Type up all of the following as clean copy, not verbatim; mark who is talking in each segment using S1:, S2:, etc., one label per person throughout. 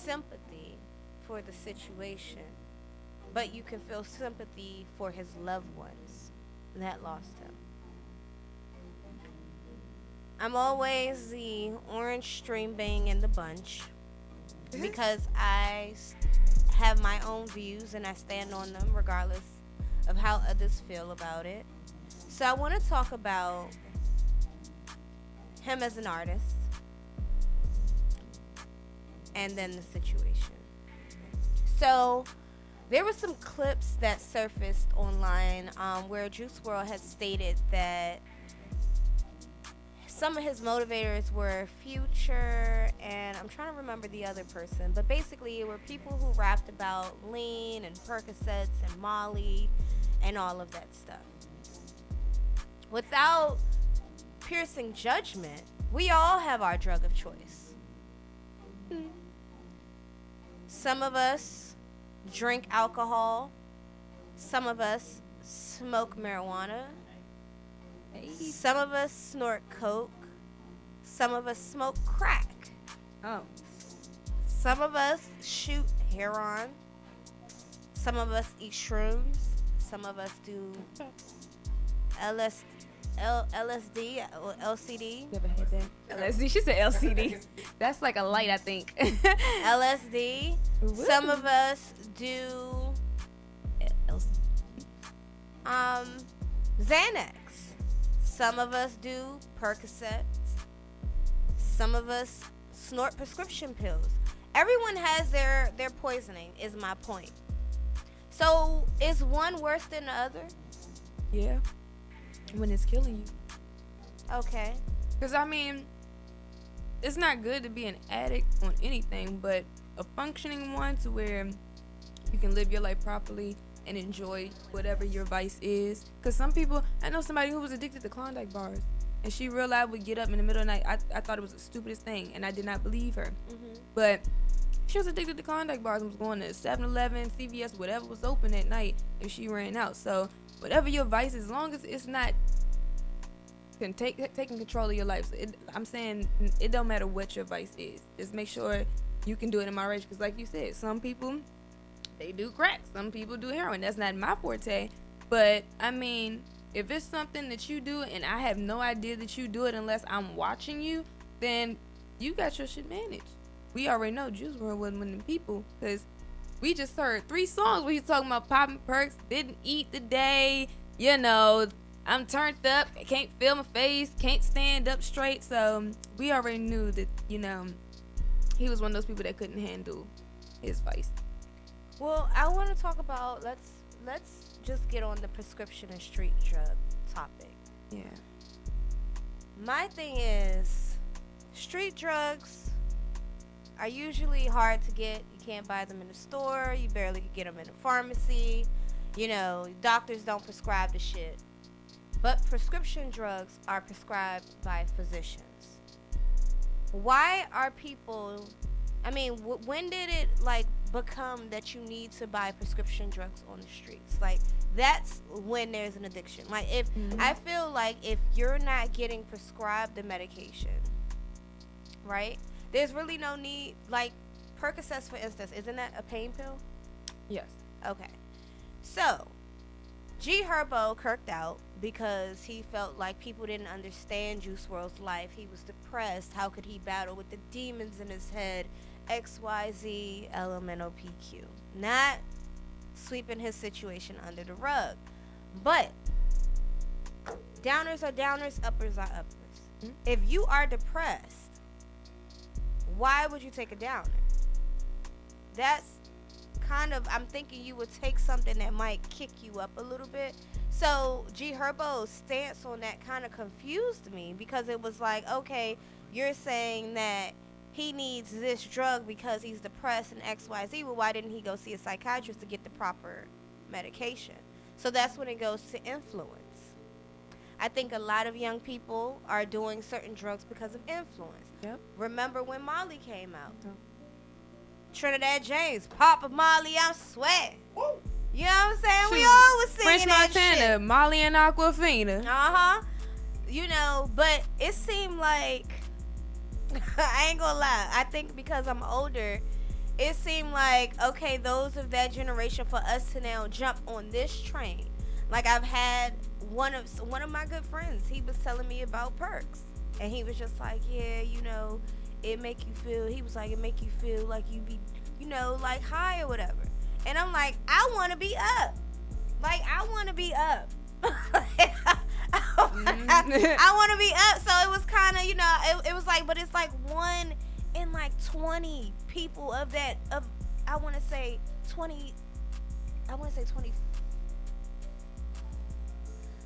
S1: sympathy for the situation, but you can feel sympathy for his loved ones that lost him. I'm always the orange string bang in the bunch because have my own views and I stand on them regardless of how others feel about it. So I want to talk about him as an artist and then the situation. So there were some clips that surfaced online where Juice WRLD had stated that some of his motivators were Future and I'm trying to remember the other person, but basically it were people who rapped about lean and Percocets and Molly and all of that stuff. Without piercing judgment, we all have our drug of choice. Some of us drink alcohol. Some of us smoke marijuana. Some of us snort coke. Some of us smoke crack.
S2: Oh.
S1: Some of us shoot heroin. Some of us eat shrooms. Some of us do LSD or LCD.
S2: Never had that. LSD. She said LCD. That's like a light, I think.
S1: LSD.
S2: Woo.
S1: Some of us do Xanax. Some of us do Percocets. Some of us snort prescription pills. Everyone has their poisoning, is my point. So is one worse than the other?
S2: Yeah. When it's killing you.
S1: Okay.
S2: Because, I mean, it's not good to be an addict on anything, but a functioning one to where you can live your life properly and enjoy whatever your vice is. Because some people, I know somebody who was addicted to Klondike bars, and she realized would get up in the middle of the night. I thought it was the stupidest thing, and I did not believe her.
S1: Mm-hmm.
S2: But she was addicted to Klondike bars and was going to 7-Eleven, CVS, whatever was open at night, and she ran out. So whatever your vice is, as long as it's not taking control of your life. So I'm saying it don't matter what your vice is. Just make sure you can do it in moderation. Because like you said, some people, they do crack. Some people do heroin. That's not my forte. But, I mean, if it's something that you do and I have no idea that you do it unless I'm watching you, then you got your shit managed. We already know Juice WRLD wasn't one of them people. Because we just heard 3 songs where he's talking about popping perks, didn't eat the day, you know, I'm turned up, can't feel my face, can't stand up straight. So we already knew that, you know, he was one of those people that couldn't handle his vice.
S1: Well, I want to talk about let's just get on the prescription and street drug topic.
S2: Yeah.
S1: My thing is, street drugs are usually hard to get. You can't buy them in the store. You barely can get them in a pharmacy. You know, doctors don't prescribe the shit. But prescription drugs are prescribed by physicians. Why are people, I mean, when did it, like, become that you need to buy prescription drugs on the streets? Like, that's when there's an addiction. Like, if I feel like if you're not getting prescribed the medication, right, there's really no need. Like Percocets, for instance, isn't that a pain pill?
S2: Yes.
S1: Okay. So G Herbo kirked out because he felt like people didn't understand Juice WRLD's life. He was depressed. How could he battle with the demons in his head? XYZ LMNOPQ. Not sweeping his situation under the rug. But downers are downers, uppers are uppers.
S2: Mm-hmm.
S1: If you are depressed, why would you take a downer? That's kind of, I'm thinking you would take something that might kick you up a little bit. So G Herbo's stance on that kind of confused me because it was like, okay, you're saying that he needs this drug because he's depressed and XYZ. Well, why didn't he go see a psychiatrist to get the proper medication? So that's when it goes to influence. I think a lot of young people are doing certain drugs because of influence.
S2: Yep.
S1: Remember when Molly came out?
S2: Yep.
S1: Trinidad James, Papa Molly, I'm sweating. You know what I'm saying?
S2: Shoot.
S1: We all was singing
S2: French
S1: that
S2: Montana,
S1: shit.
S2: Molly and Aquafina.
S1: Uh-huh. You know, but it seemed like, I ain't gonna lie, I think because I'm older, it seemed like, okay, those of that generation, for us to now jump on this train. Like, I've had one of my good friends, he was telling me about perks, and he was just like, yeah, it make you feel, he was like, it make you feel like you be, like high or whatever. And I'm like, I want to be up. Like, I want to be up. I want to be up. So it was kind of, it was like, but it's like one in like 20 people of that, I want to say 20,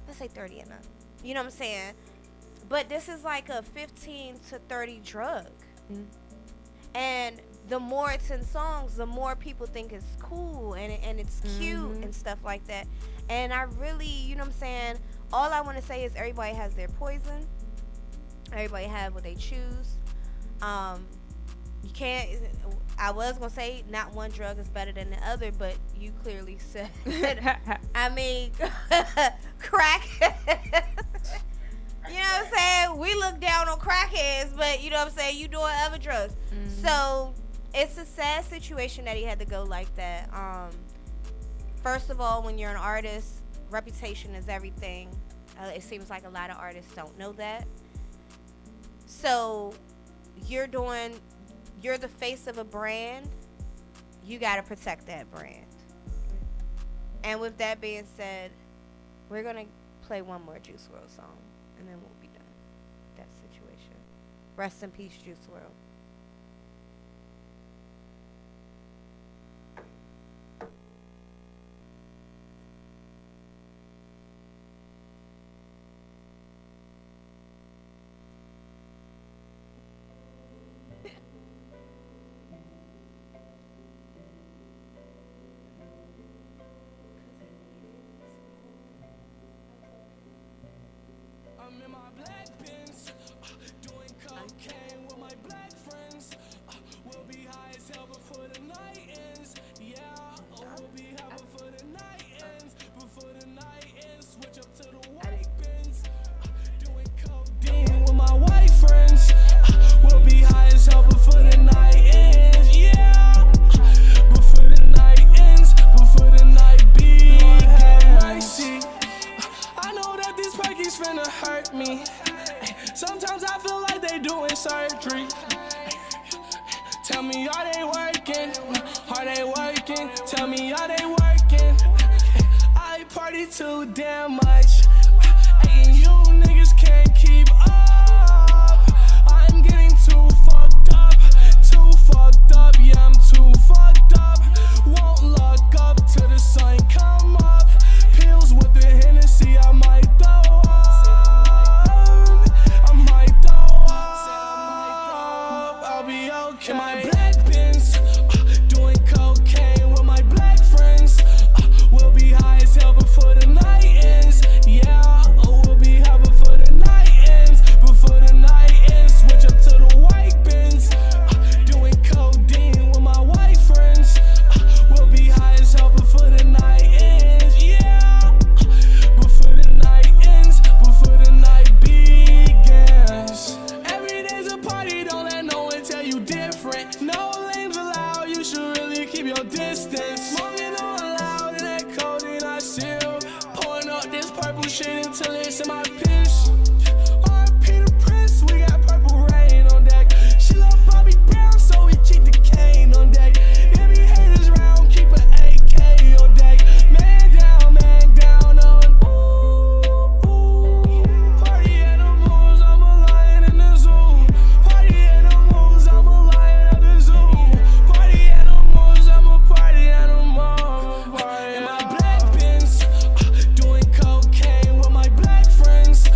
S1: let's say 30 and up. You know what I'm saying? But this is like a 15 to 30 drug.
S2: Mm.
S1: And the more it's in songs, the more people think it's cool and it's cute and stuff like that. And I really, you know what I'm saying? All I want to say is everybody has their poison. Everybody have what they choose. You can't. I was gonna say not one drug is better than the other, but you clearly said. I mean, crack. You know what I'm saying? We look down on crackheads, but you know what I'm saying? You doing other drugs. So it's a sad situation that he had to go like that. First of all, when you're an artist, reputation is everything. It seems like a lot of artists don't know that. So you're the face of a brand. You got to protect that brand. And with that being said, we're going to play one more Juice WRLD song, and then we'll be done. That situation. Rest in peace, Juice WRLD.
S3: I'm in my black Benz, doing cocaine with my black friends. We'll be high as hell before the night ends. Yeah, we'll be high before the night ends. Before the night ends, switch up to the white Benz. Doing codeine with my white friends. We'll be high as hell before the night ends. Yeah, before the night ends, before the night begins. See, I know that these perkies finna hurt me. Sometimes I feel like they doing surgery. Tell me, are they working? Are they working? Tell me, are they working? I party too damn much, and you niggas can't keep up. I'm getting too fucked up, too fucked up. Yeah, I'm too fucked up. Won't look up till the sun come up. Pills with the Hennessy, I might throw up. I might throw up. I'll be okay. In my black Benz, doing cocaine with my black friends. We'll be high as hell before the night ends. Yeah, we'll be high before the night ends. Before the night ends, switch up to the white Benz. Doing codeine with my white friends. We'll be high as hell before the night ends. Yeah, before the night ends, before the night begins. Every day's a party, don't let no one tell you different. No lanes allowed, you should really keep your distance. Smoking on loud in that codeine I seal. Pouring up this purple shit until it's in my piss. R.I.P. the Prince, we got purple rain on deck. She love Bobby Brown, so we keep the cane on deck. If you haters round, keep an AK on deck. Man down on party animals, I'm a lion in the zoo. Party animals, I'm a lion at the zoo. Party animals, I'm a party animal. In my black Benz, doing cocaine with my black friends.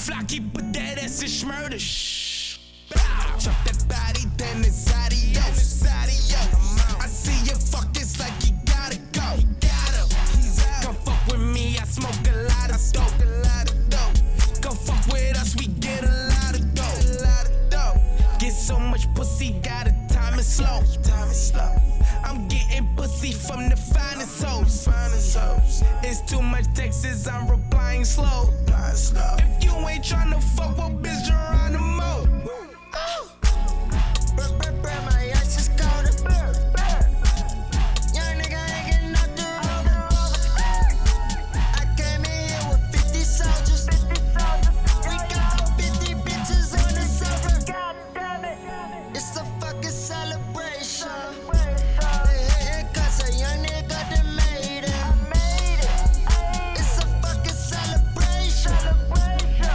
S3: flocky, put that ass in schmurder. Shh. Chop that body, then it's adios. I see you fuck this like you gotta go. Come fuck with me, I smoke a lot of dope. Come fuck with us, we get a lot of dope. Get so much pussy, gotta time it slow. I'm getting pussy from the finest hoes. It's too much Texas, I'm replying slow. If you ain't tryna fuck, well, bitch, Geronimo.
S4: My ass is colder. Young nigga ain't getting knocked around. I came in here with 50 soldiers. We got 50 bitches on the sofa. It's a fucking celebration. They hatin' 'cause a young nigga done made it. It's a fucking celebration.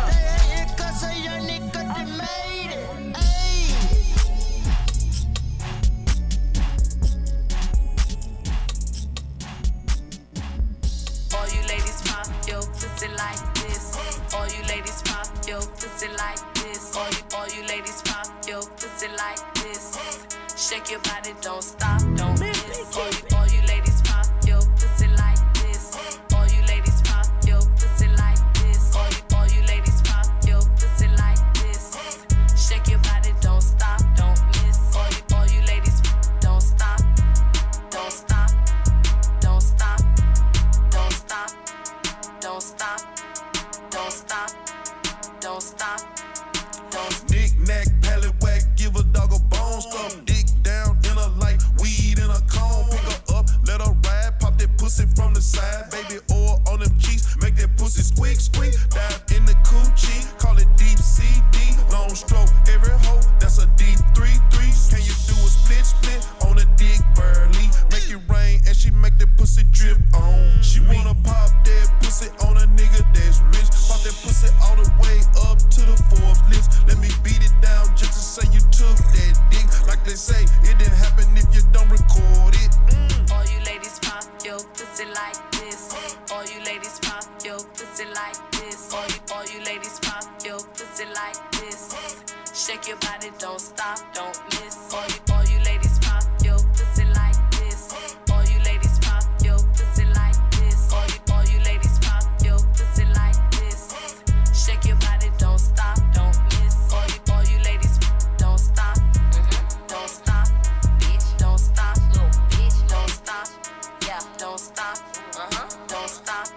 S4: They hatin' 'cause a young nigga done made it. Ayy.
S5: All you ladies pop your pussy like this. All you ladies pop your pussy like this. All you ladies pop your pussy like this. Shake your body, don't stop, don't miss. All you ladies pop your pussy like this. All you ladies pop your pussy like this. All you ladies pop your pussy like this. Shake your body, don't stop, don't miss. All you ladies don't stop, don't stop, don't stop. Don't stop, don't stop, don't stop, don't stop, don't stop.
S6: Knick-knack, pallet whack, give a dog a bone stuff. Dick down in her like weed in a cone. Pick her up, let her ride, pop that pussy from the side. Baby oil on them cheeks, make that pussy squeak, squeak. Dive in the coochie, call it deep CD. Long stroke, every hoe, that's a deep 3-3. Can you do a split on a dick burly? Make it rain and she make that pussy drip on. She wanna pop that pussy on a nigga that's rich. Pop that pussy all the way up to the Forbes list. Let me beat it down just to say you took that dick. Like they say, it didn't happen if you don't record it.
S5: All you ladies pop your pussy like this. All you ladies pop your pussy like this. All you ladies pop your pussy like this. Shake your body, don't stop, don't miss. All you ladies pop your pussy like this. All you ladies pop your pussy like this. All you ladies pop your pussy like this. Shake your body, don't stop, don't miss. All you ladies don't stop, don't stop, bitch, don't stop, little bitch, don't stop, yeah, don't stop, don't stop.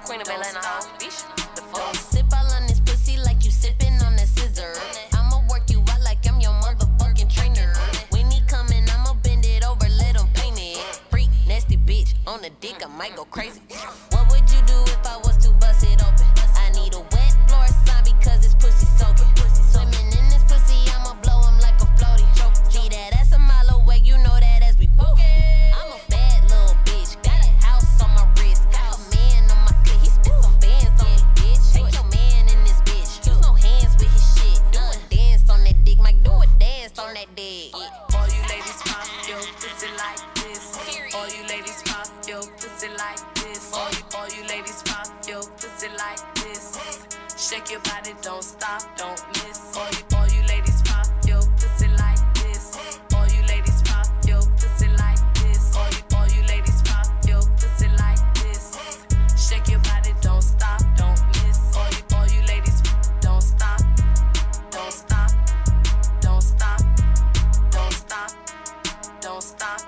S5: Queen of Atlanta, bitch, the fuck.
S4: Sip all on this pussy like you sipping on a scissor. I'ma work you out like I'm your motherfucking trainer. When he coming, I'ma bend it over, let him paint it. Freak, nasty bitch, on the dick, I might go crazy. What would you do if I was to bust it open? I need a wet floor sign because this pussy soaking. Swimming in this pussy, I'ma blow him like a floaty. See that ass a mile away, you know that as we poking. I'm a bad little bitch, got a house on my wrist. Got a man on my clit, he spit some bands on me, bitch. Take your man in this bitch, use no hands with his shit. Do a dance on that dick, Mike, do a dance on that dick.
S5: All you ladies pop your pussy like this. All you ladies pop your pussy like this. All you ladies pop your pussy like this. Shake your body, don't stop, don't miss. All you ladies pop your pussy like this. All you ladies pop your pussy like this. All you ladies pop your pussy like this. Shake your body, don't stop, don't miss. All you ladies don't stop, don't stop, don't stop, don't stop, don't stop,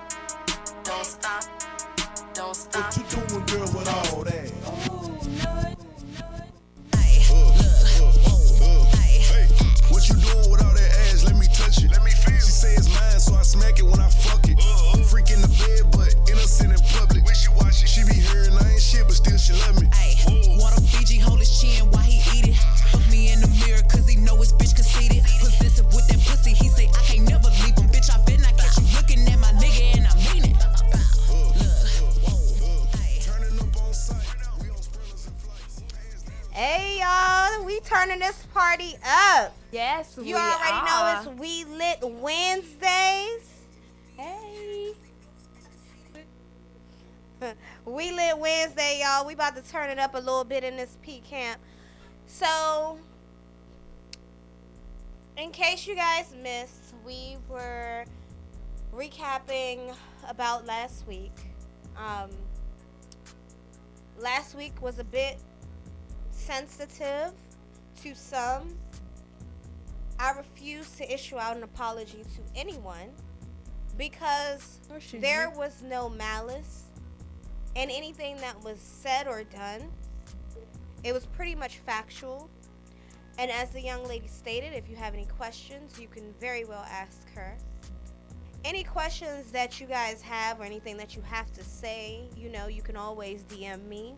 S5: don't stop, don't stop.
S6: What you doing, girl, with all that? What you doing with all that ass? Let me touch it. Let me feel. She say it's mine, so I smack it when I fuck it. Freak in the bed, but innocent in public. When she watch it, she be hearing I ain't shit, but still she love me.
S7: Water Fiji, hold his chin while he eat it. Look me in the mirror, cause he know his bitch conceited. Possessive with that pussy, he say I can't never leave him. Bitch, I bet not catch you looking at my nigga, and I mean it.
S6: Turning up on sight. We on sprinters and flights. Hands down.
S1: Hey y'all, we turning this party up.
S2: Yes,
S1: You already know it's We Lit Wednesdays.
S2: Hey.
S1: We Lit Wednesday, y'all. We about to turn it up a little bit in this P camp. So In case you guys missed, we were recapping about last week. Um, Last week was a bit sensitive to some. I refuse to issue out an apology to anyone because
S2: Or should
S1: there
S2: you?
S1: was no malice in anything that was said or done. It was pretty much factual. And as the young lady stated, if you have any questions, you can very well ask her. Any questions that you guys have or anything that you have to say, you know, you can always DM me.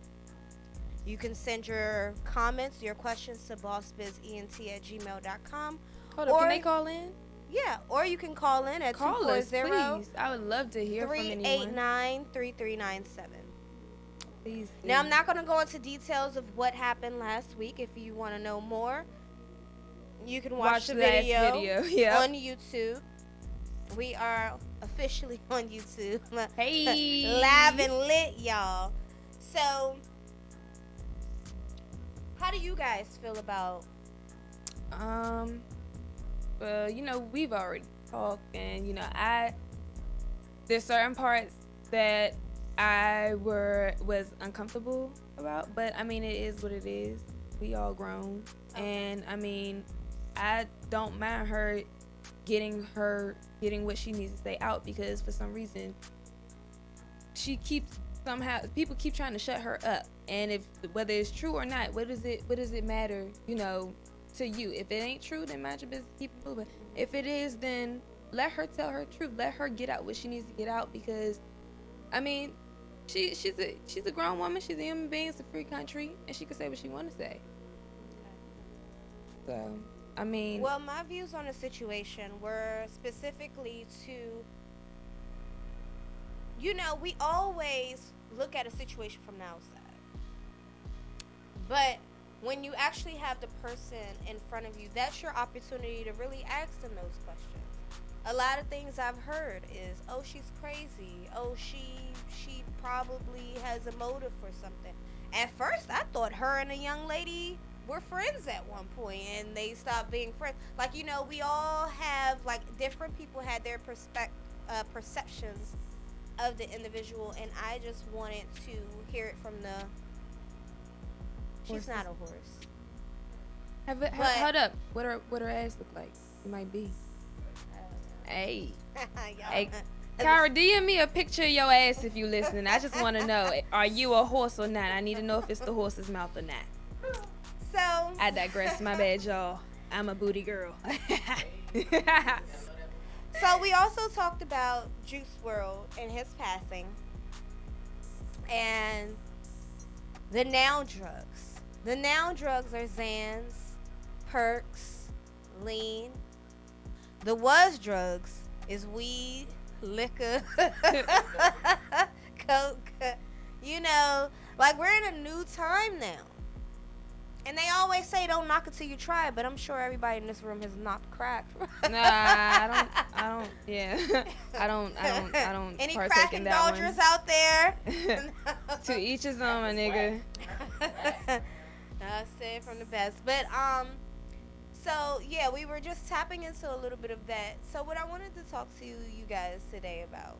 S1: You can send your comments, your questions to bossbizent@gmail.com.
S2: Hold up,
S1: Or-
S2: can they call in?
S1: Yeah, or you can call in at
S2: Call us,
S1: 240
S2: please. I would love to hear from anyone.
S1: 389 3397.
S2: Please.
S1: Now, I'm not going to go into details of what happened last week. If you want to know more, you can watch the
S2: last
S1: video
S2: Yep.
S1: on YouTube. We are officially on YouTube.
S2: Hey.
S1: Live and lit, y'all. So, how do you guys feel about...
S2: Well, you know, we've already talked, and you know, there's certain parts that I was uncomfortable about, but I mean, it is what it is. We all grown, and I mean, I don't mind her getting what she needs to say out, because for some reason people keep trying to shut her up, and if whether it's true or not, what does it matter, you know, to you? If it ain't true, then mind your business, keep it moving. If it is, then let her tell her truth. Let her get out what she needs to get out, because I mean, she's a grown woman. She's a human being. It's a free country, and she can say what she want to say. So, I mean,
S1: Well, my views on the situation were specifically to, you know, we always look at a situation from the outside. But when you actually have the person in front of you, that's your opportunity to really ask them those questions. A lot of things I've heard is, oh, she's crazy. Oh, she probably has a motive for something. At first, I thought her and a young lady were friends at one point, and they stopped being friends. Like, you know, we all have, like, different people had their perceptions of the individual, and I just wanted to hear it from the... She's not a horse. But-
S2: hold up. What her ass look like? It might be. Hey, hey, Kyra, DM me a picture of your ass if you listening. I just want to know, are you a horse or not? I need to know if it's the horse's mouth or not.
S1: So
S2: I digress. My bad, y'all. I'm a booty girl.
S1: So we also talked about Juice WRLD and his passing, and the now drugs. The now drugs are Xans, Perks, Lean. The was drugs is weed, liquor, coke. You know, like, we're in a new time now. And they always say don't knock it till you try it, but I'm sure everybody in this room has knocked crack.
S2: Nah, I don't. Yeah, I don't
S1: Any
S2: partake
S1: crack
S2: in that
S1: indulgers out there?
S2: To each his own, my nigga.
S1: I say it from the best. But so yeah, we were just tapping into a little bit of that. So what I wanted to talk to you guys today about.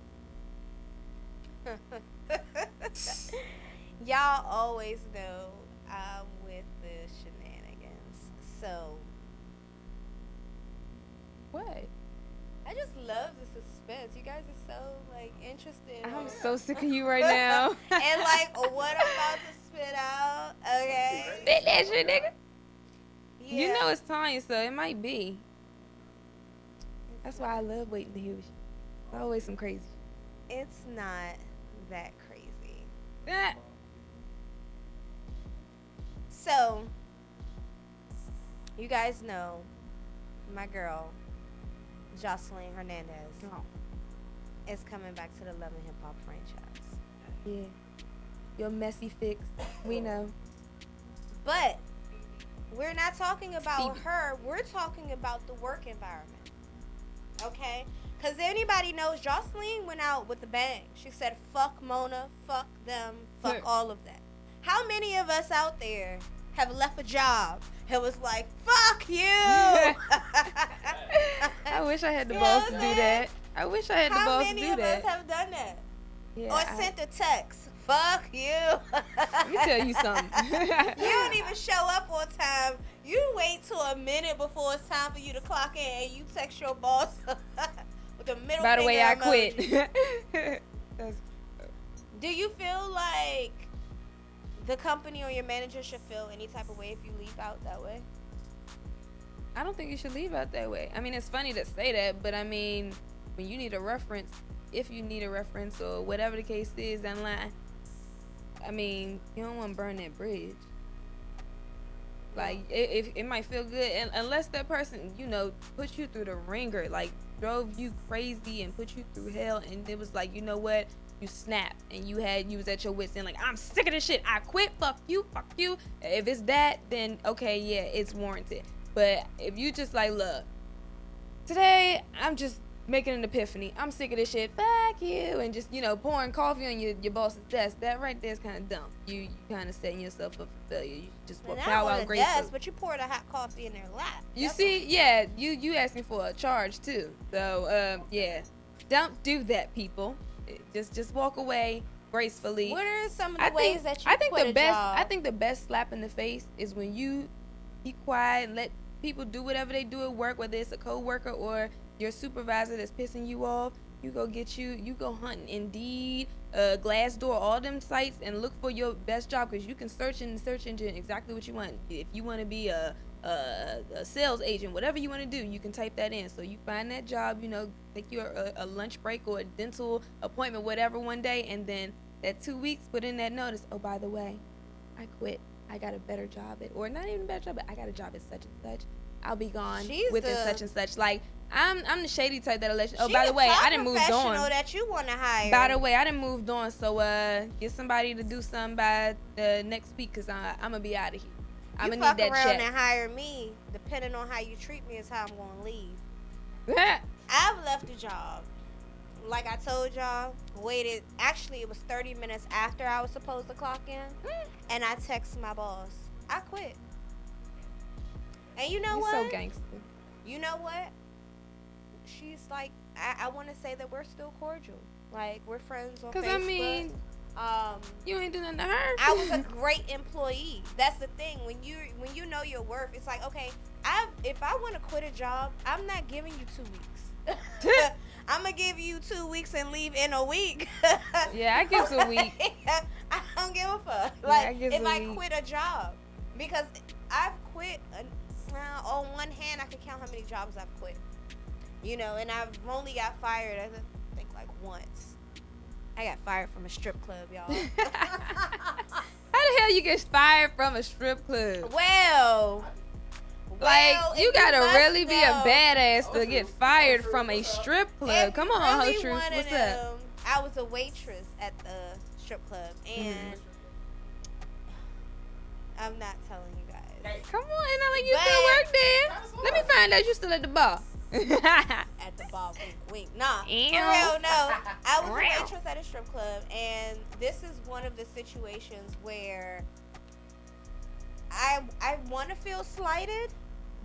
S1: Y'all always know I'm with the shenanigans. So
S2: What?
S1: I just love the suspense. You guys are so, like, interested.
S2: I'm so sick of you right now.
S1: And, like, what I'm about to spit out, okay?
S2: Spit that shit, nigga.
S1: Yeah.
S2: You know it's time, so it might be. That's why I love waiting to hear shit. Always some crazy.
S1: It's not that crazy.
S2: Ah.
S1: So, you guys know my girl, Jocelyn Hernandez,
S2: Oh.
S1: is coming back to the Love and Hip Hop franchise.
S2: Yeah. Your messy fix. We know.
S1: But we're not talking about
S2: Stevie.
S1: her. We're talking about the work environment. Okay? Because anybody knows Jocelyn went out with a bang. She said, fuck Mona, fuck them, fuck
S2: Sure.
S1: all of that. How many of us out there have left a job, It was like, fuck you.
S2: I wish I had the
S1: You
S2: balls
S1: know
S2: to
S1: what
S2: do
S1: I'm
S2: that. I wish I had the
S1: How
S2: balls to
S1: many
S2: do
S1: of
S2: that.
S1: us have done that?
S2: Yeah,
S1: Or sent a text, fuck you.
S2: let me tell you something.
S1: You don't even show up on time. You wait till a minute before it's time for you to clock in and you text your boss with the middle
S2: By the
S1: finger
S2: way, I
S1: emoji.
S2: quit. That's,
S1: Do you feel like the company or your manager should feel any type of way if you leave out that way?
S2: I don't think you should leave out that way. I mean, it's funny to say that, but I mean, when you need a reference, if you need a reference or whatever the case is online, I mean, you don't want to burn that bridge. Like, it might feel good, and unless that person, you know, put you through the ringer, like, drove you crazy and put you through hell, and it was like, you know what, you snapped, and you was at your wits end, like, I'm sick of this shit, I quit, fuck you. If it's that, then, okay, yeah, it's warranted. But if you just like, look, today, I'm just making an epiphany, I'm sick of this shit, fuck you, and just, you know, pouring coffee on your boss's desk, that right there is kind of dumb. You kind of setting yourself up for failure. You just
S1: But
S2: bow
S1: not on
S2: out
S1: the
S2: gracefully.
S1: desk, but you poured a hot coffee in their lap.
S2: You
S1: That's
S2: see, yeah, you asking for a charge too. So, yeah, don't do that, people. Just walk away gracefully.
S1: What are some of the ways that you
S2: I think
S1: quit
S2: the
S1: a
S2: best
S1: job?
S2: I think the best slap in the face is when you be quiet and let people do whatever they do at work, whether it's a coworker or your supervisor that's pissing you off. You go hunting Indeed, Glassdoor, all them sites, and look for your best job, because you can search in the search engine exactly what you want. If you want to be a sales agent, whatever you want to do, you can type that in. So you find that job, you know, take you a lunch break or a dental appointment, whatever, one day, and then that 2 weeks, put in that notice. Oh, by the way, I quit. I got a better job at, or not even a better job, but I got a job at such and such. I'll be gone within such and such. Like, I'm the shady type that'll let you. Oh, by the way, I done moved on.
S1: That you want to hire.
S2: By the way, I done moved on. So get somebody to do something by next week, cause I'm gonna be out of here. I'm
S1: You
S2: gonna
S1: fuck
S2: need that
S1: around
S2: check.
S1: and hire me. Depending on how you treat me is how I'm gonna leave. I've left a job. Like I told y'all, waited. Actually, it was 30 minutes after I was supposed to clock in, and I texted my boss. I quit. And you know
S2: You're
S1: what?
S2: so gangster.
S1: You know what? She's like, I want to say that we're still cordial. Like, we're friends on Facebook.
S2: Cause I mean, you ain't doing nothing to her.
S1: I was a great employee. That's the thing. When you know your worth, it's like, okay, if I want to quit a job, I'm not giving you 2 weeks. I'm gonna give you 2 weeks and leave in a week.
S2: Yeah, I give a week.
S1: I don't give a fuck.
S2: Yeah,
S1: Like,
S2: I gives
S1: if
S2: a
S1: I
S2: week.
S1: quit a job, because I've quit. On one hand, I can count how many jobs I've quit. You know, and I've only got fired, I think, like once. I got fired from a strip club, y'all.
S2: How the hell you get fired from a strip club?
S1: Well,
S2: Like, you
S1: if
S2: gotta
S1: must
S2: really be a
S1: know,
S2: badass to get fired from a strip club.
S1: if
S2: Come
S1: you
S2: on,
S1: really
S2: Ho Truth,
S1: wanted
S2: what's up?
S1: them, I was a waitress at the strip club, and I'm not telling you guys.
S2: Come on, it's not like you
S1: But-
S2: still work there. Let me find out you still at the bar.
S1: At the bar, wink, wink. Nah, for
S2: Ew.
S1: real, no. I was a
S2: Real.
S1: waitress at a strip club, and this is one of the situations where I want to feel slighted,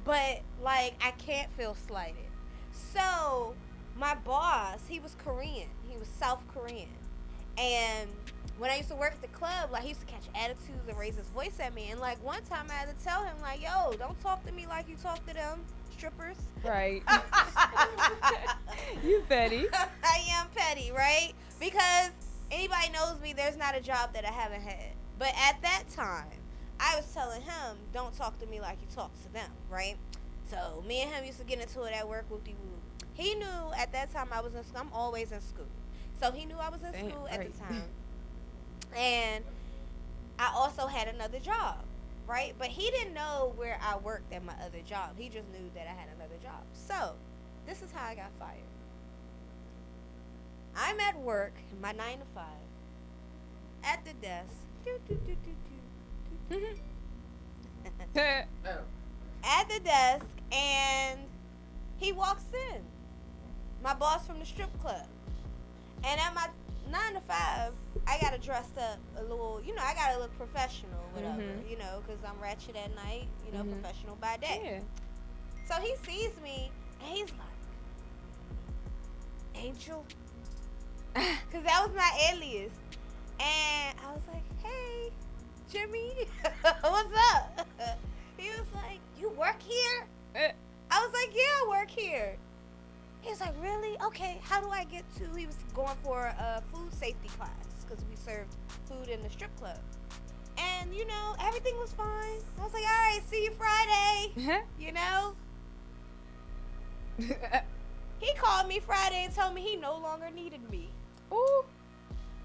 S1: but, like, I can't feel slighted. So, my boss, he was Korean. He was South Korean. And when I used to work at the club, like, he used to catch attitudes and raise his voice at me. And, like, one time I had to tell him, like, yo, don't talk to me like you talk to them strippers.
S2: Right. You petty.
S1: I am petty, right? Because anybody knows me, there's not a job that I haven't had. But at that time, I was telling him, don't talk to me like you talk to them, right? So me and him used to get into it at work, whoop-de-whoop. He knew at that time I was in school. I'm always in school. So he knew I was in
S2: Damn,
S1: school at
S2: right.
S1: the time. And I also had another job, right? But he didn't know where I worked at my other job. He just knew that I had another job. So this is how I got fired. I'm at work, my 9 to 5, at the desk. At the desk, and he walks in. My boss from the strip club. And at my 9 to 5, I gotta dress up a little, I gotta look professional, whatever,
S2: Mhm.
S1: because I'm ratchet at night,
S2: Mhm.
S1: professional by day.
S2: Yeah.
S1: So he sees me, and he's like, Angel? Because that was my alias. And I was like, hey, Jimmy, what's up? He was like, you work here? I was like, yeah, I work here. He was like, really? Okay, how do I get to? He was going for a food safety class because we served food in the strip club. And, everything was fine. I was like, all right, see you Friday. He called me Friday and told me he no longer needed me.
S2: Ooh,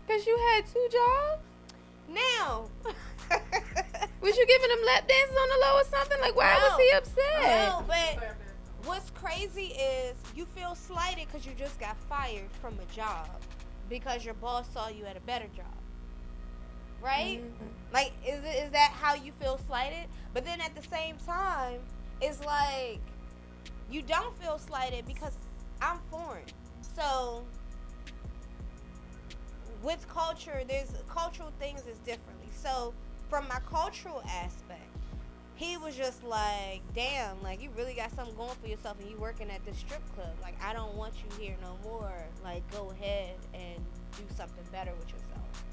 S2: because you had 2 jobs?
S1: Now.
S2: Was you giving him lap dances on the low or something? Like, why was he upset?
S1: No, but what's crazy is you feel slighted because you just got fired from a job because your boss saw you at a better job. Right?
S2: Mm-hmm.
S1: Like, is that how you feel slighted? But then at the same time, it's like you don't feel slighted because I'm foreign. So with culture, there's cultural things is differently. So from my cultural aspect, he was just like, damn, like, you really got something going for yourself and you working at this strip club. Like, I don't want you here no more. Like, go ahead and do something better with yourself.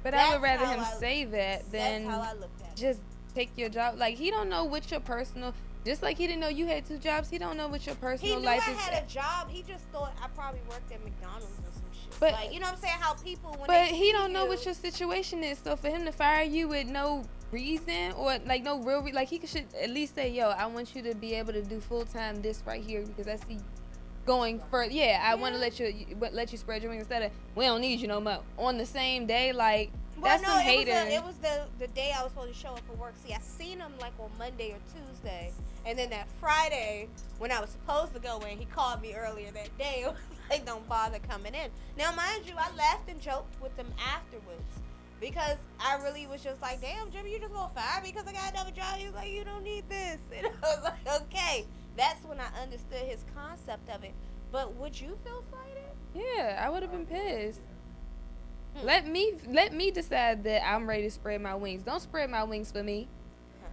S2: But
S1: That's
S2: I would rather
S1: how
S2: him say that than
S1: That's how I looked at it.
S2: just take your job. Like, he don't know what your personal, just like he didn't know you had 2 jobs, he don't know what your
S1: He
S2: personal
S1: knew
S2: life
S1: I
S2: is.
S1: had a job. He just thought I probably worked at McDonald's or some shit.
S2: But-
S1: like, you know what I'm saying? How people, when
S2: But
S1: they
S2: he
S1: see
S2: don't know
S1: you-
S2: what your situation is. So for him to fire you with no reason or like no real like he should at least say, yo, I want you to be able to do full time this right here because I see going further. Yeah, I want to let you spread your wings instead of we don't need you no more on the same day. Like, that's some hater.
S1: It was the day I was supposed to show up for work. See, I seen him like on Monday or Tuesday, and then that Friday when I was supposed to go in, he called me earlier that day. It was like, don't bother coming in. Now, mind you, I laughed and joked with him afterwards because I really was just like, damn, Jimmy, you just gonna fire me because I got another job? He was like, you don't need this, and I was like, okay. That's when I understood his concept of it. But would you feel slighted?
S2: Yeah, I would have been pissed. Let me decide that I'm ready to spread my wings. Don't spread my wings for me.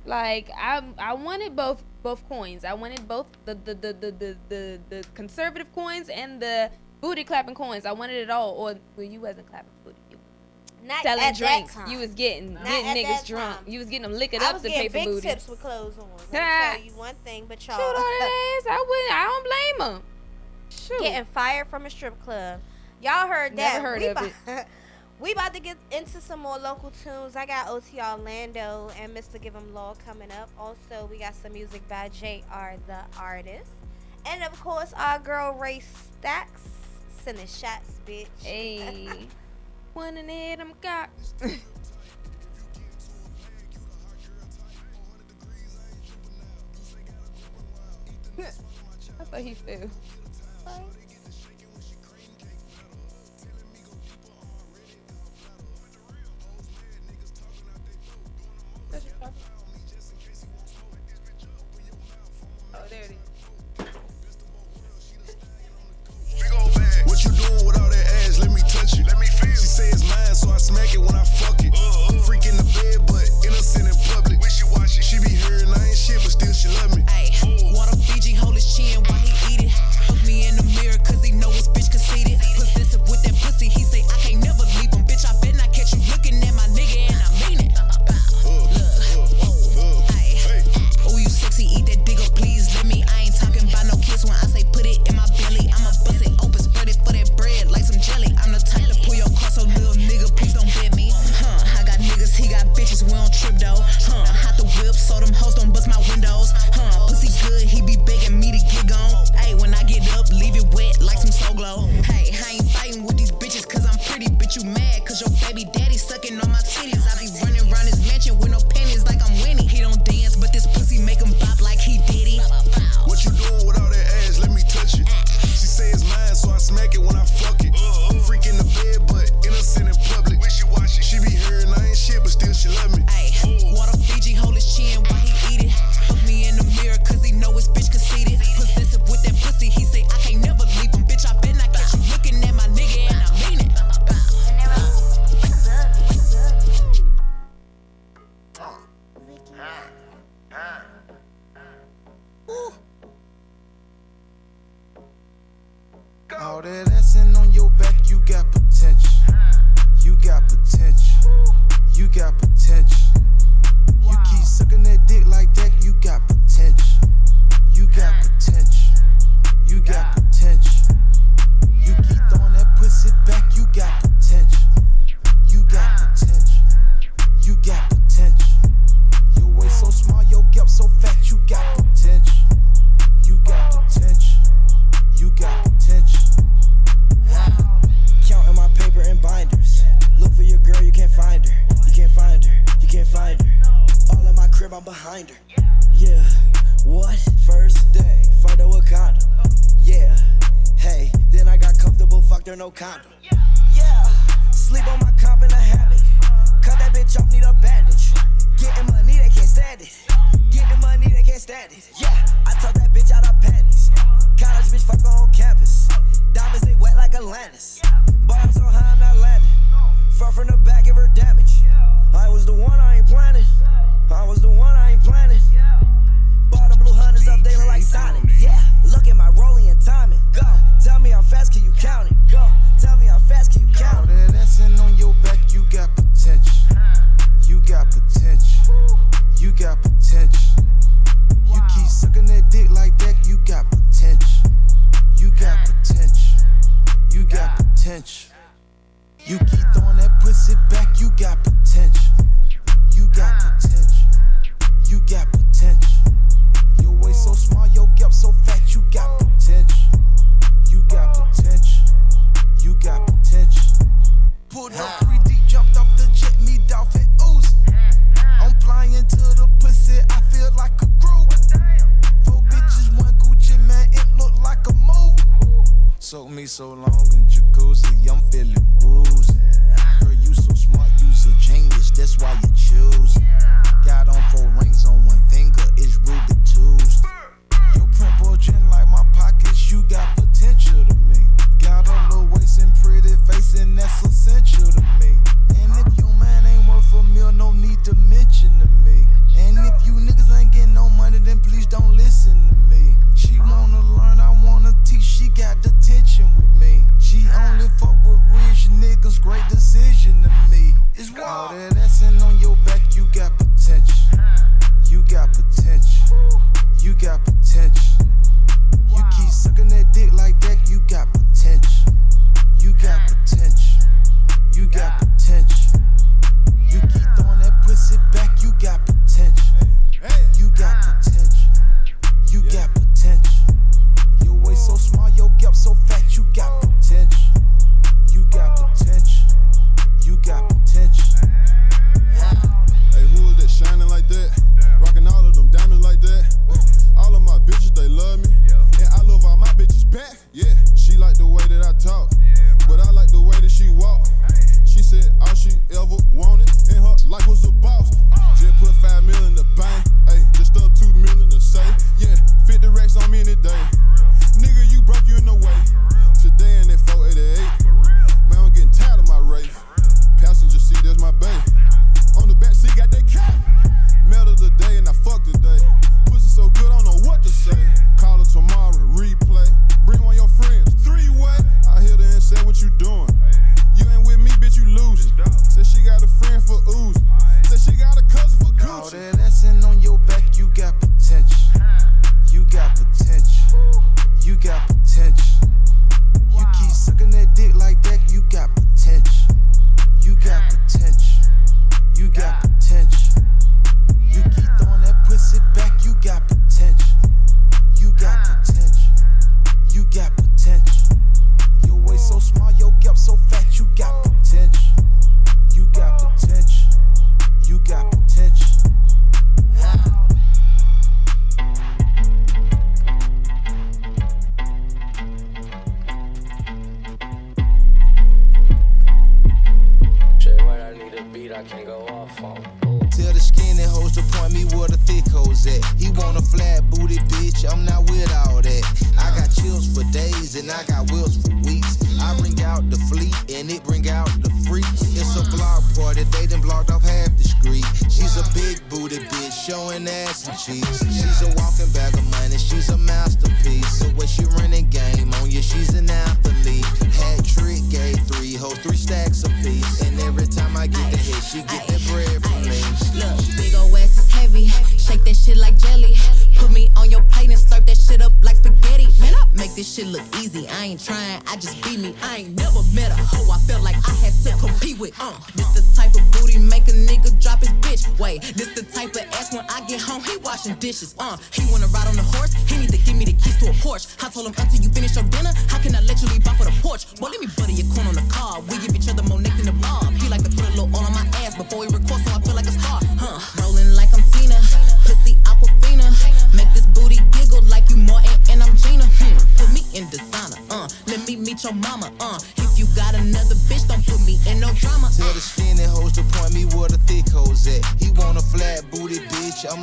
S2: Like, I wanted both coins. I wanted both the conservative coins and the booty clapping coins. I wanted it all. Or well, you wasn't clapping booty. You
S1: Not
S2: selling
S1: at
S2: drinks.
S1: That time.
S2: You was getting
S1: Not
S2: niggas
S1: at that
S2: drunk.
S1: time.
S2: You was getting them liquored
S1: I
S2: up
S1: was
S2: to pay
S1: getting
S2: for
S1: big
S2: booty.
S1: tips with clothes on. Let me tell you one thing, but y'all
S2: Shoot on that ass. I don't blame him. Shoot.
S1: getting fired from a strip club. Y'all heard that?
S2: Never heard
S1: we
S2: of
S1: it. We about to get into some more local tunes. I got OT Orlando and Mr. Give 'em Law coming up. Also, we got some music by JR the artist, and of course, our girl Ray Stacks sending shots, bitch.
S2: Hey, one in the head, I'm got. I thought he fell. Oh, there it is.
S6: What you doing with all that ass? Let me touch it. Let me feel. She say it's mine, so I smack it when I fuck it. Freak in the bed, but innocent in public. When she watch it, she be hearing I ain't shit, but still she love me.
S7: Ayy, water Fiji, hold his chin while he eat it. Look me in the mirror,
S8: her no condom. Yeah, sleep on my comp in a hammock. Cut that bitch off, need a bandage. Getting money, they can't stand it. Getting money, they can't stand it. Yeah, I took that bitch out of panties. College bitch, fuck her on campus. Diamonds, they wet like Atlantis. But I'm so high, I'm not landing. Far from the back, give her damage. I was the one, I ain't planning. I was the one, I ain't planning. Bought them blue hunters up, they look like Sonic. Yeah, look at my rolling and timing. Go, tell me how fast can you count it? Go, tell me how fast can you count it?
S6: All that assing on your back, you got potential. You got potential. You got potential. You keep sucking that dick like that, you got potential. You got potential. You got potential. You keep throwing that pussy back, you got potential. You got potential. You got potential. Your waist so small, your gap so fat, you got potential. You got potential. You got potential. Pulled up 3D, jumped off the jet, me dolphin ooze. I'm flying to the pussy, I feel like a groove. 4 bitches, 1 Gucci, man, it look like a move. Soak me so long in jacuzzi, I'm feeling woozy. Girl, you so smart, you's a genius, that's why you choose. Got on 4 rings on 1 finger, it's Ruby Tuesday. Your print bulging like my pockets, you got potential to me. Got a little waist and pretty face, and that's essential to me. And if your man ain't worth a meal, no need to mention to me. And if you niggas ain't getting no money, then please don't listen to me. She wanna learn, I wanna teach, she got the tension with me. She only fuck with rich niggas, great decision to me. It's wild. All that assing on your back, you got potential. You got potential. You got potential. You keep sucking that dick like that, you got potential. You got potential. You got potential. You keep throwing that pussy back, you got potential. You got potential. You got potential. Your waist so small, your gap so fat, you got potential. You got potential. You got potential.
S9: Hey, who is that shining like that? Rocking all of them diamonds like that. All of my bitches, they love me. And I love all my bitches back. Yeah, she like the way that I talk. But I like the way that she walk. She said all she ever wanted in her life was a boss. Just put 5 million in the bank. Hey, just up 2 million to say. Yeah, 50 racks on me in a day. Nigga, you broke, you in the way. Today in that 488. Man, I'm getting tired of my race. Passenger seat, that's my bae. On the back seat, got that cap. Met her today and I fucked today. Pussy so good, I don't know what to say. Call her tomorrow, replay. Bring one of your friends, 3-way. I hit her and said, what you doing? You ain't with me, bitch, you losing. Said she got a friend for oozing. Said she got a cousin for Gucci.
S6: All that assing on your back, you got potential. You got potential. You got potential. You keep sucking that dick like that, you got potential. You got potential. You got potential. You keep throwing that pussy back, you got potential. You got potential. You got potential. Your waist so small, your gap so fat, you got potential. You got potential. You got potential.
S10: I can't go off on.
S6: Tell the skinny hoes to point me where the thick hoes at. He want a flat booty bitch, I'm not with all that. I got chills for days and I got wheels for weeks. I bring out the fleet and it bring out the freaks. It's a block party, they done blocked off half the street. She's a big booty bitch, showing ass and cheeks. She's a walking bag of money, she's a masterpiece. So when she running game on you, she's an athlete. Hat trick, gave 3 hoes, 3 stacks apiece. And every time I get the hit, she get that bread from me.
S7: Look, big ol' ass is heavy. Shake that shit like jelly. Put me on your plate and slurp that shit up like spaghetti. Man, I make this shit look easy. I ain't trying, I just be me. I ain't never met a hoe I felt like I had to compete with. This the type of booty make a nigga drop his bitch. Wait, this the type of ass when I get home, he washing dishes. He wanna ride on the horse, he need to give me the keys to a Porsche. I told him until you finish your dinner, how can I let you leave off for the porch? Boy, let me butter your corn on the car. We give each other more neck than the bob. He like to put a little oil on my ass before he records, so I feel like a star. Rolling like I'm Tina, pussy Aquafina. Make this booty giggle like you Martin and I'm Gina. Put me in designer, let me meet your mama, He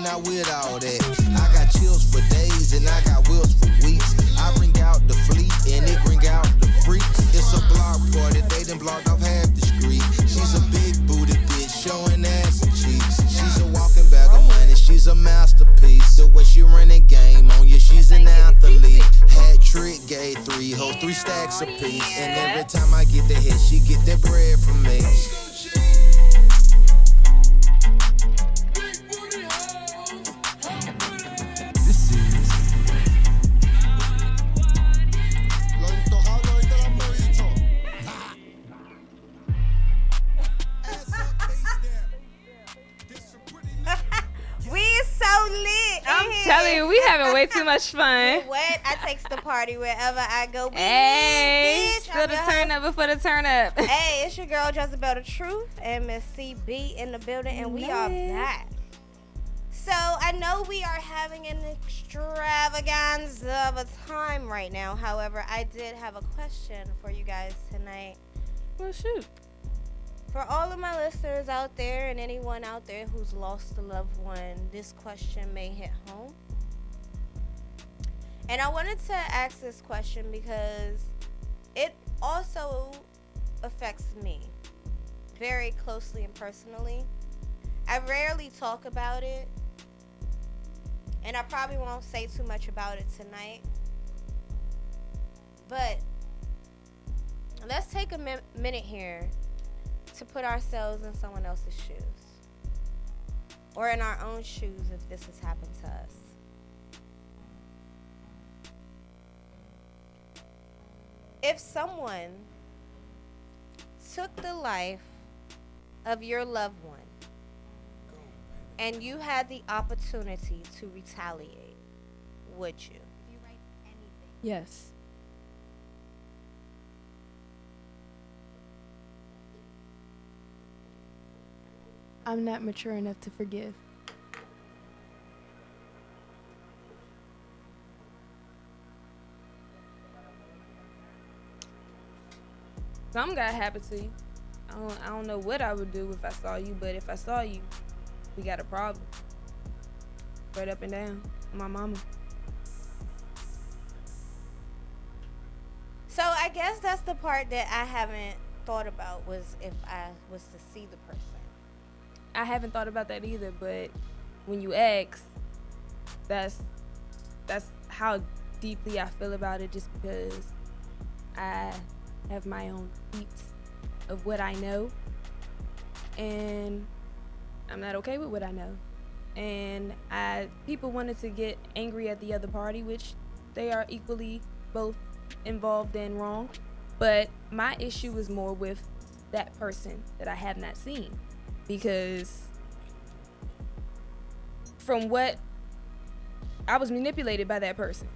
S11: I'm not with all that. I got chills for days and I got wills for weeks. I bring out the fleet and it bring out the freaks. It's a block party, they done blocked off half the street. She's a big booty bitch, showing ass and cheeks. She's a walking bag of money, she's a masterpiece. The way she running game on you, she's an athlete. Hat trick, gave 3 hoes, 3 stacks a piece. And every time I get the hit, she get that bread from me.
S2: Telling you, we having way too much fun.
S1: What? I takes the party wherever I go.
S2: Hey, still the turn up before the turn up.
S1: Hey, it's your girl Jezebel the Truth and Miss CB in the building, and we are back. So I know we are having an extravaganza of a time right now. However, I did have a question for you guys tonight.
S2: Well, shoot.
S1: For all of my listeners out there and anyone out there who's lost a loved one, this question may hit home. And I wanted to ask this question because it also affects me very closely and personally. I rarely talk about it, and I probably won't say too much about it tonight. But let's take a minute here to put ourselves in someone else's shoes, or in our own shoes if this has happened to us. If someone took the life of your loved one and you had the opportunity to retaliate, would you?
S2: Yes. I'm not mature enough to forgive. Something gotta happen to you. I don't know what I would do if I saw you, but if I saw you, we got a problem. Straight up and down. My mama.
S1: So I guess that's the part that I haven't thought about, was if I was to see the person.
S2: I haven't thought about that either, but when you ask, that's how deeply I feel about it, just because I have my own beats of what I know, and I'm not okay with what I know. And people wanted to get angry at the other party, which they are equally both involved and wrong, but my issue is more with that person that I have not seen, because from what I was manipulated by that person,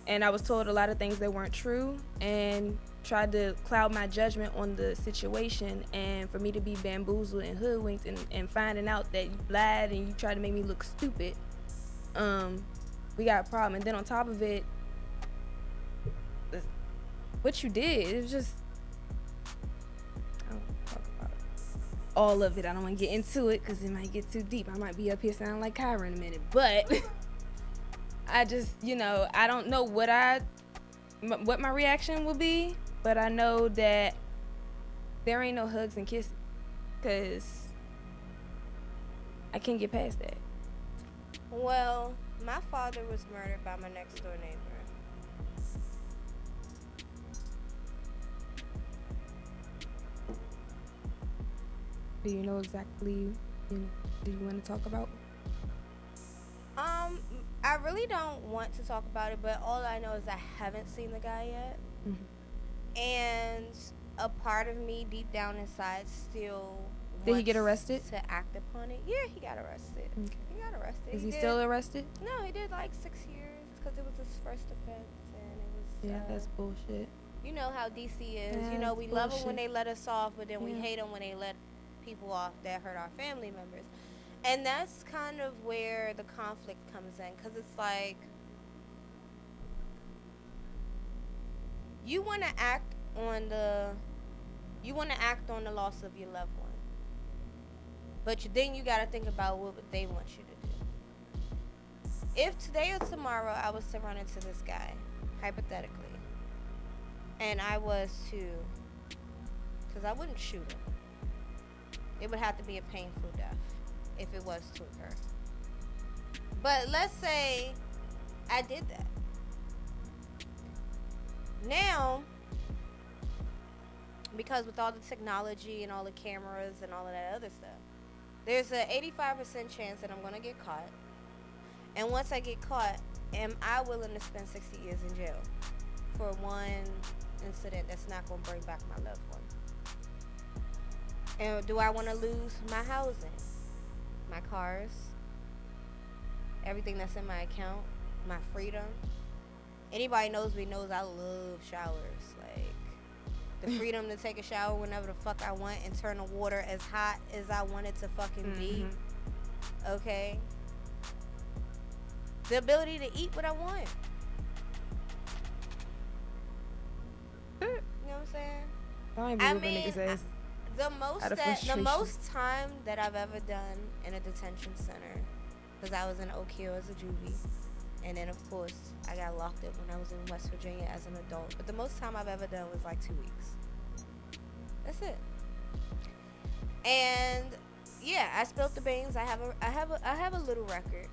S2: and I was told a lot of things that weren't true, and tried to cloud my judgment on the situation, and for me to be bamboozled and hoodwinked and finding out that you lied and you tried to make me look stupid, we got a problem. And then on top of it, what you did, it was just, I don't want to talk about all of it. I don't want to get into it because it might get too deep. I might be up here sounding like Kyra in a minute, but I just, I don't know what my reaction will be, but I know that there ain't no hugs and kisses, because I can't get past that.
S1: Well, my father was murdered by my next door neighbor.
S2: Do you know exactly, do you want to talk about?
S1: I really don't want to talk about it, but all I know is I haven't seen the guy yet. Mm-hmm. And a part of me deep down inside still
S2: Did he get arrested?
S1: To act upon it. Yeah, he got arrested. Okay. He got arrested.
S2: Is he still arrested?
S1: No, he did like 6 years because it was his first offense, and it was.
S2: Yeah, that's bullshit.
S1: You know how DC is.
S2: Yeah,
S1: we love them when they let us off, but then we hate them when they let people off that hurt our family members. And that's kind of where the conflict comes in, because it's like, you want to act on the loss of your loved one, but then you got to think about what they want you to do. if today or tomorrow I was to run into this guy, hypothetically, and I was to, because I wouldn't shoot him. It would have to be a painful death if it was to occur. But let's say I did that. Now, because with all the technology and all the cameras and all of that other stuff, there's an 85% chance that I'm going to get caught. And once I get caught, am I willing to spend 60 years in jail for one incident that's not going to bring back my loved one? And do I want to lose my housing, my cars, everything that's in my account, my freedom? Anybody knows me knows I love showers. Like, the freedom to take a shower whenever the fuck I want and turn the water as hot as I want it to fucking be. Okay? The ability to eat what I want. You know what I'm saying?
S2: I mean,
S1: the most time that I've ever done in a detention center, because I was in Oak Hill as a juvie, and then of course I got locked up when I was in West Virginia as an adult. But the most time I've ever done was like 2 weeks. That's it. And yeah, I spilled the beans. I have a little record,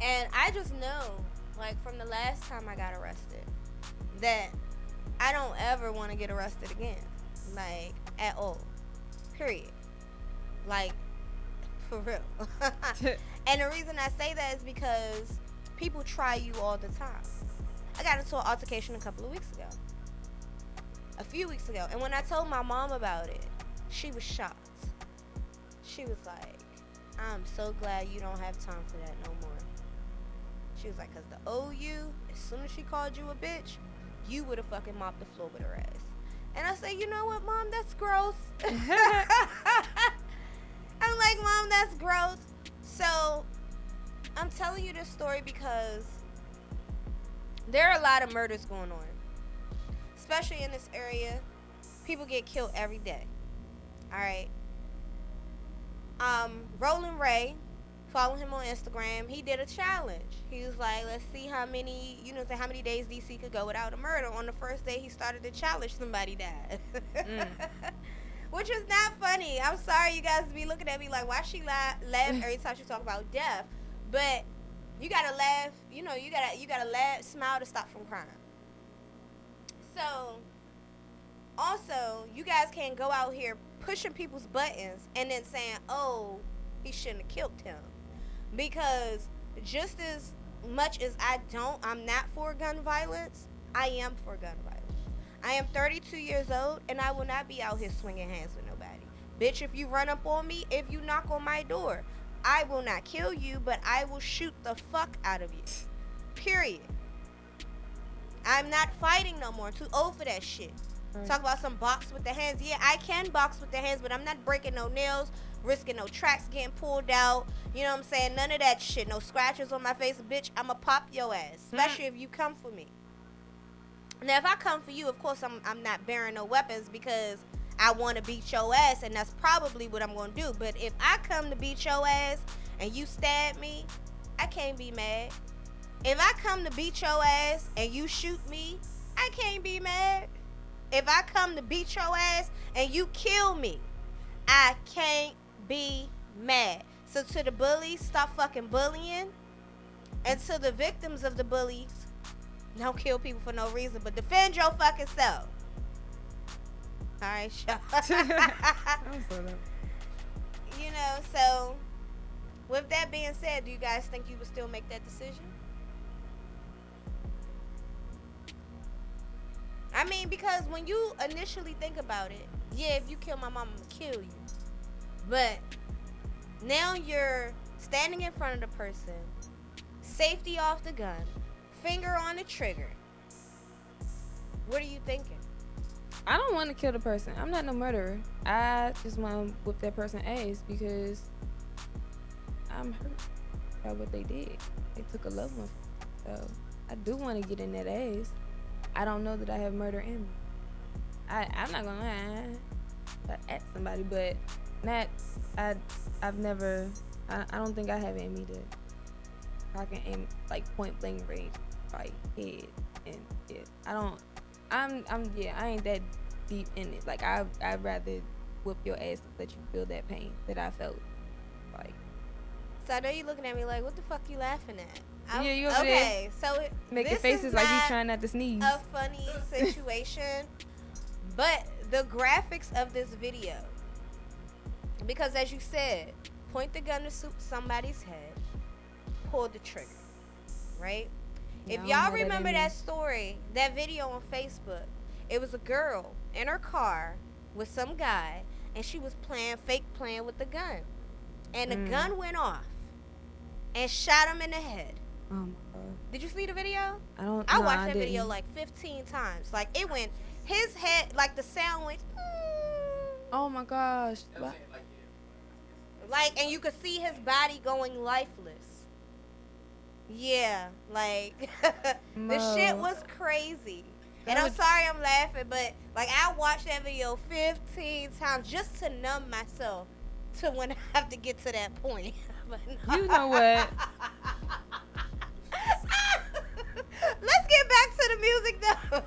S1: and I just know, like, from the last time I got arrested, that I don't ever want to get arrested again. Like, at all. Period. Like, for real. And the reason I say that is because people try you all the time. I got into an altercation a few weeks ago. And when I told my mom about it, she was shocked. She was like, I'm so glad you don't have time for that no more. She was like, because the OU, as soon as she called you a bitch, you would have fucking mopped the floor with her ass. And I said, you know what, Mom? That's gross. I'm like, Mom, that's gross. So, I'm telling you this story because there are a lot of murders going on. Especially in this area. People get killed every day. Alright? Roland Ray, follow him on Instagram, he did a challenge. He was like, let's see how many days DC could go without a murder. On the first day he started the challenge, somebody died. Which is not funny. I'm sorry you guys be looking at me like, why she laugh every time she talk about death? But you gotta laugh, you gotta laugh, smile to stop from crying. So, also, you guys can't go out here pushing people's buttons and then saying, oh, he shouldn't have killed him. Because just as much as I'm not for gun violence, I am for gun violence. I am 32 years old, and I will not be out here swinging hands with nobody. Bitch, if you run up on me, if you knock on my door, I will not kill you, but I will shoot the fuck out of you. Period. I'm not fighting no more. I'm too old for that shit. Right. Talk about some box with the hands. Yeah, I can box with the hands, but I'm not breaking no nails, risking no tracks getting pulled out. You know what I'm saying? None of that shit. No scratches on my face. Bitch, I'ma pop your ass. Especially if you come for me. Now, if I come for you, of course, I'm not bearing no weapons because I want to beat your ass, and that's probably what I'm going to do. But if I come to beat your ass and you stab me, I can't be mad. If I come to beat your ass and you shoot me, I can't be mad. If I come to beat your ass and you kill me, I can't be mad. So to the bullies, stop fucking bullying. And to the victims of the bullies, don't kill people for no reason, but defend your fucking self. Alright, y'all. You know, so with that being said, do you guys think you would still make that decision? I mean, because when you initially think about it, yeah, if you kill my mom, I'm gonna kill you. But now you're standing in front of the person, safety off the gun, finger on the trigger. What are you thinking?
S2: I don't want to kill the person. I'm not no murderer. I just want to whip that person's ass because I'm hurt by what they did. They took a loved one. So I do want to get in that ass. I don't know that I have murder in me. I'm not gonna lie at somebody, but not. I don't think I have it in me I can aim like point blank range by head, and yeah, I ain't that deep in it. Like I'd rather whoop your ass and let you feel that pain that I felt. Like,
S1: So I know you looking at me like, what the fuck you laughing at?
S2: Yeah, you over
S1: okay, so
S2: making
S1: this
S2: faces
S1: is
S2: like you
S1: not
S2: trying not to sneeze.
S1: a funny situation, but the graphics of this video, because as you said, point the gun to somebody's head, pull the trigger, right?
S2: Yeah,
S1: If
S2: I don't
S1: y'all
S2: have that in
S1: remember
S2: me.
S1: that story, that video on Facebook, it was a girl in her car with some guy, and she was playing with the gun, and the gun went off and shot him in the head.
S2: Oh my god.
S1: Did you see the video?
S2: I
S1: watched that video
S2: didn't.
S1: like 15 times. Like, it went, his head, like the sound went,
S2: Oh my gosh. What?
S1: like, and you could see his body going lifeless. Yeah, like, the shit was crazy. And I'm sorry I'm laughing, but, like, I watched that video 15 times just to numb myself to when I have to get to that point. But no.
S2: You know what?
S1: Let's get back to the music, though.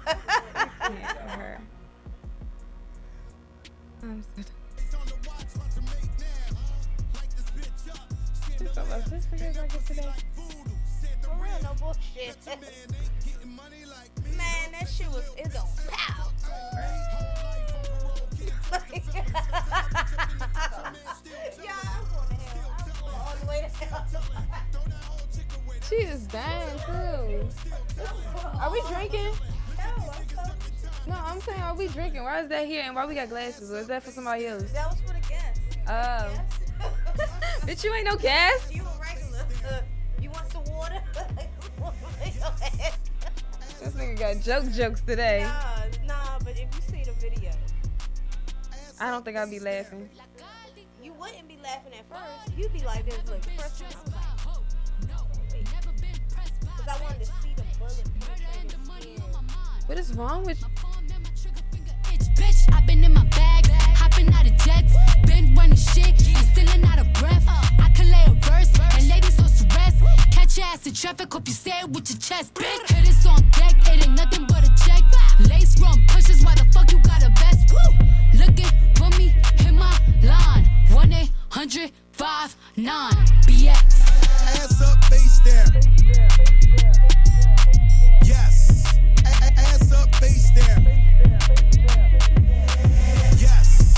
S2: I'm so
S1: For real, no bullshit. Man, that shit was, it go pow. Yeah, I'm going to hell. I'm going all the way to hell.
S2: She is dying too. Are we drinking? No, I'm saying, are we drinking? Why is that here and why we got glasses? Or is that for somebody else?
S1: That was for the guests.
S2: Bitch, you ain't no gas.
S1: You a regular. You want some water?
S2: This nigga got jokes today.
S1: Nah, but if you see the video,
S2: I don't think I'd be laughing.
S1: you wouldn't be laughing at first. You'd be like this, look, the first time I was like, wait. Because I wanted to see the bullet.
S2: What is wrong with you?
S12: Bitch, I've been in my bag, hopping out of jets, been running shit, and stealing out of breath. I can lay a verse, and ladies so stressed. Catch your ass in traffic, hope you say it with your chest, bitch. Hit this on deck, it ain't nothing but a check. Lace run pushes, why the fuck you got a vest? Woo! Looking for me, hit my line. 1-800-59 BX.
S11: Ass up, face down. Yes. Ass up, face down. Yes.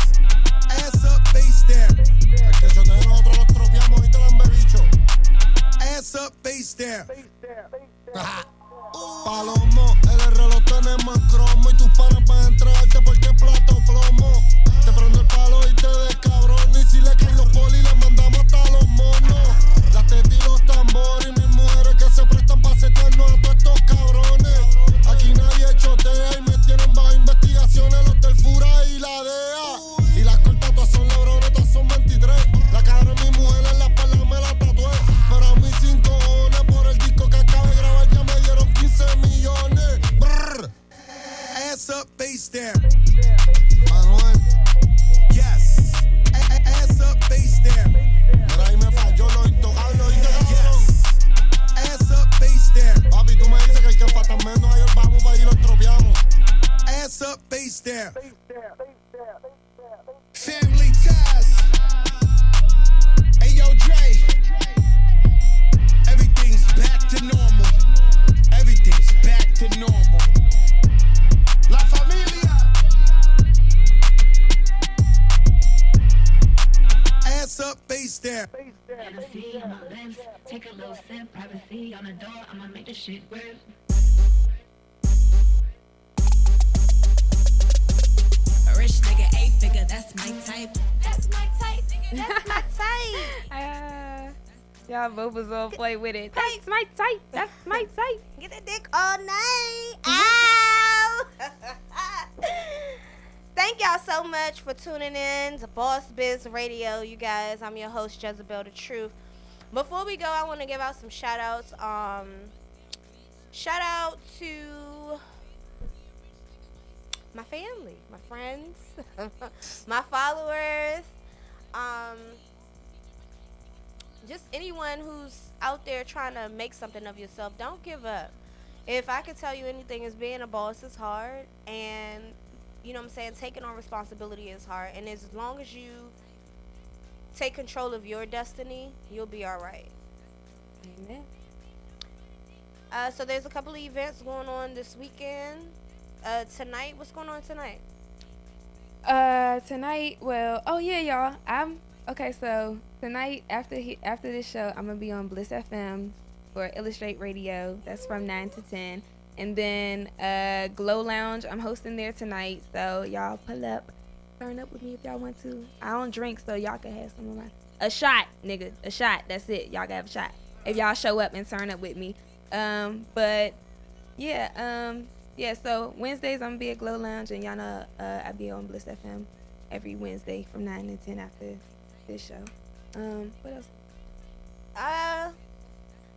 S11: Ass up, face down. Es que yo de nosotros los tropeamos y te lo han bebicho. Ass up, face down. Palomo, el reloj tenemos en cromo y tus panas van a entregarte porque es plato plomo. Te prendo el palo y te descabrono y si le caen los polis les mandamos hasta los monos. Las tetas y los tambores y mis mujeres que se prestan para setearnos a todos estos cabrones. Aquí nadie chotea y me tienen bajo investigaciones los del Fura y la DEA. Y las cortas todas son lebrones, todas son 23. La cara de mi mujer en la espalda me la tatué. Pero a mí 5 cojones por el disco que acabo de grabar ya me dieron 15 millones. Brrr. Ass up, face down. Manuel. Yes. Ass up, face down. Pero ahí me falló lo intocable y te cabrón. Ass up, face down. Papi, tú me dices que el que falta menos ayer vamos para allí lo tropeamos. Ass up, face down. Family ties. Hey, yo, Dre. Everything's back to normal. Everything's back to normal. La familia. Ass up, face down.
S13: Hennessy on my lips, take a little sip, privacy on the door, I'ma make this shit grip.
S12: A rich nigga, 8-figure, that's my type.
S1: That's my type, nigga. That's my type.
S2: Y'all both was all play with it. That's my type. That's my type.
S1: Get that dick all night. Ow! Thank y'all so much for tuning in to Boss Biz Radio, you guys. I'm your host, Jezebel the Truth. Before we go, I want to give out some shout outs. Shout out to my family, my friends, my followers. just anyone who's out there trying to make something of yourself, don't give up. If I could tell you anything, is being a boss is hard, and you know what I'm saying, taking on responsibility is hard. And as long as you take control of your destiny, you'll be all right.
S2: Amen.
S1: So there's a couple of events going on this weekend. Tonight, what's going on tonight?
S2: Tonight, well, oh yeah, y'all. Okay. So tonight, after this show, I'm gonna be on Bliss FM for Illustrate Radio. That's from 9 to 10, and then Glow Lounge. I'm hosting there tonight. So y'all pull up, turn up with me if y'all want to. I don't drink, so y'all can have some of my a shot, nigga, a shot. That's it. Y'all can have a shot if y'all show up and turn up with me. But yeah, yeah, so Wednesdays I'm gonna be at Glow Lounge, and y'all know I be on Bliss FM every Wednesday from 9 to 10 after this show. What else?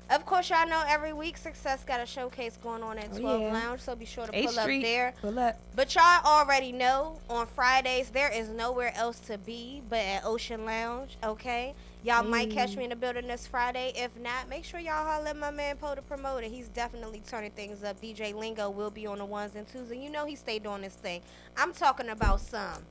S1: Of course, y'all know every week Success got a showcase going on at 12
S2: yeah.
S1: Lounge, so be sure to
S2: 8th
S1: pull up
S2: Street,
S1: there.
S2: pull up.
S1: But y'all already know on Fridays there is nowhere else to be but at Ocean Lounge, okay? Y'all might catch me in the building this Friday. If not, make sure y'all holler at my man Poe the promoter. He's definitely turning things up. DJ Lingo will be on the ones and twos, and you know he stay doing this thing. I'm talking about some.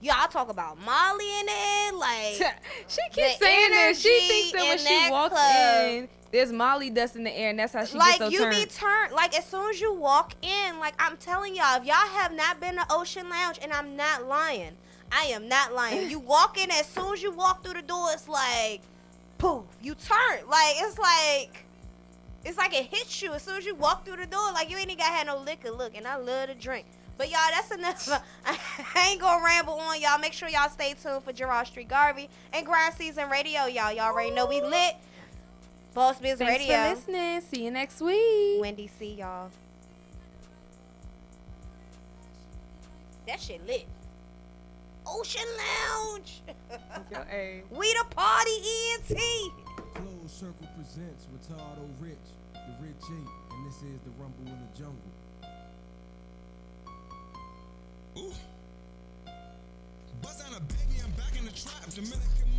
S1: Y'all talk about Molly in it, like
S2: she keeps saying that. She thinks that when she walks in, there's Molly dust in the air, and that's how she
S1: like
S2: gets so
S1: you
S2: turned.
S1: be turned. Like as soon as you walk in, like I'm telling y'all, if y'all have not been to Ocean Lounge, and I'm not lying, I am not lying. You walk in, as soon as you walk through the door, it's like, poof, you turn. Like it's like it hits you as soon as you walk through the door. Like you ain't even got to have no liquor. Look, and I love to drink. But y'all, that's enough. I ain't gonna ramble on, y'all. Make sure y'all stay tuned for Gerard Street Garvey and Grind Season Radio, y'all. Y'all already know we lit. Boss Biz Radio.
S2: Thanks for listening. See you next week.
S1: Wendy C, y'all. That shit lit. Ocean Lounge. We the party ENT.
S14: Closed Circle presents Retardo Rich, the Rich 8, and this is the Rumble in the Jungle.
S15: Ooh. Buzz on a baby, I'm back in the trap. Dominican